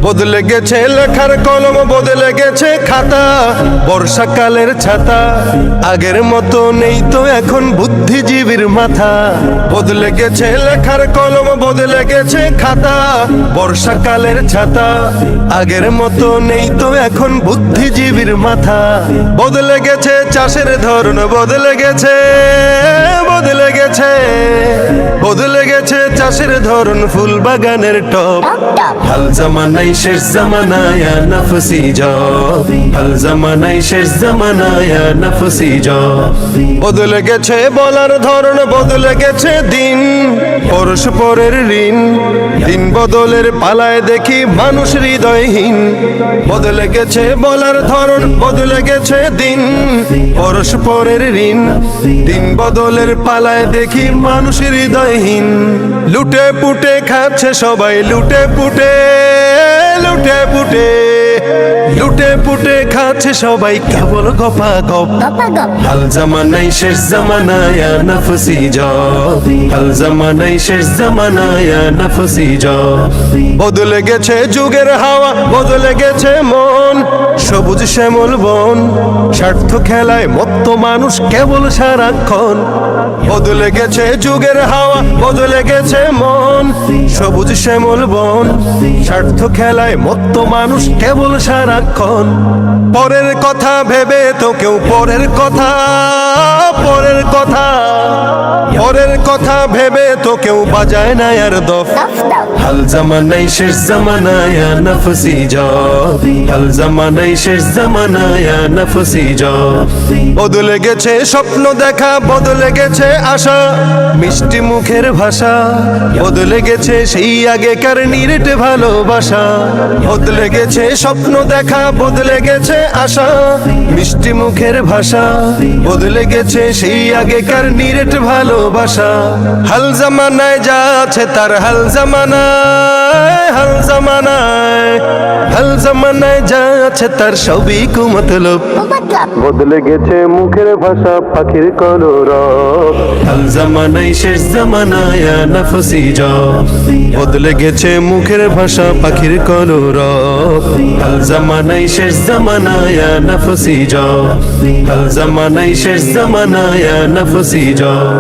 বদলে গেছে লেখার কলম, বদলে গেছে খাতা, বর্ষাকালের ছাতা। আগের মতো নেই তো এখন বুদ্ধিজীবীর মাথা। বদলে গেছে লেখার কলম, বদলে গেছে খাতা, বর্ষাকালের ছাতা। আগের মতো নেই তো এখন বুদ্ধিজীবীর মাথা। বদলে গেছে চাষের ধরন, বদলে গেছে, বদলে গেছে, বদলে গেছে চাষের ধরন, ফুল বাগানের টপ। হাল জামানায় শেষ জামানায় নফসি জব, হাল জামানায় শেষ জামানায় নফসি জব। বদলে গেছে বলার ধরন, বদলে গেছে দিন, পরস্পরের ঋণ। দিন বদলের পালায় দেখি মানুষ হৃদয়হীন। বদলে গেছে বলার ধরন, বদলে গেছে দিন, পরস্পরের ঋণ। দিন বদলের পালায় দেখি মানুষ হৃদয়হীন। লুটে পুটে খাচ্ছে সবাই, লুটে পুটে, লুটে পুটে, লুটে পুটে খাচ্ছে সবাই কেবল গপা গপ। হাল জামানায় শেষ জামানায় নফসি জব, হাল জামানায় শেষ জামানায় নফসি জব। বদলে গেছে যুগের হাওয়া, বদলে গেছে মন, সবুজ শ্যামল বন। স্বার্থ খেলায় মত্ত মানুষ কেবল সারাক্ষণ। বদলে গেছে যুগের হাওয়া, বদলে গেছে মন, সবুজ শ্যামল বন। স্বার্থ খেলায় মত্ত মানুষ কেবল সারাক্ষণ। পরের কথা ভেবে তো কেউ পরের কথা, পরের কথা, পরের কথা ভেবে তো কেউ বাজায় না আর দফ। হাল জামানায় শেষ জামানায় নফসি জব, হাল জামানায় শেষ জামানায় নফসি জব। বদলে গেছে স্বপ্ন দেখা, বদলে গেছে আশা, মিষ্টি মুখের ভাষা। বদলে গেছে সেই আগেকার নিরেট ভালোবাসা। বদলে গেছে স্বপ্ন দেখা, বদলে গেছে আশা, মিষ্টি মুখের ভাষা। বদলে গেছে সেই আগেকার নিরেট ভালোবাসা। হাল জামানায় যা আছে তার, হাল জামানায়, হাল জামানায়, হাল জামানায় যা আছে তার সবই কুমতলব। বদলে গেছে মুখের ভাষা, পাখির কলরব। হাল জামানায় শেষ জামানায় নফসি জব। বদলে গেছে মুখের ভাষা, পাখির কলরব। হাল জামানায় শেষ জামানায় নফসি জব, হাল জামানায় শেষ জামানায় নফসি জব।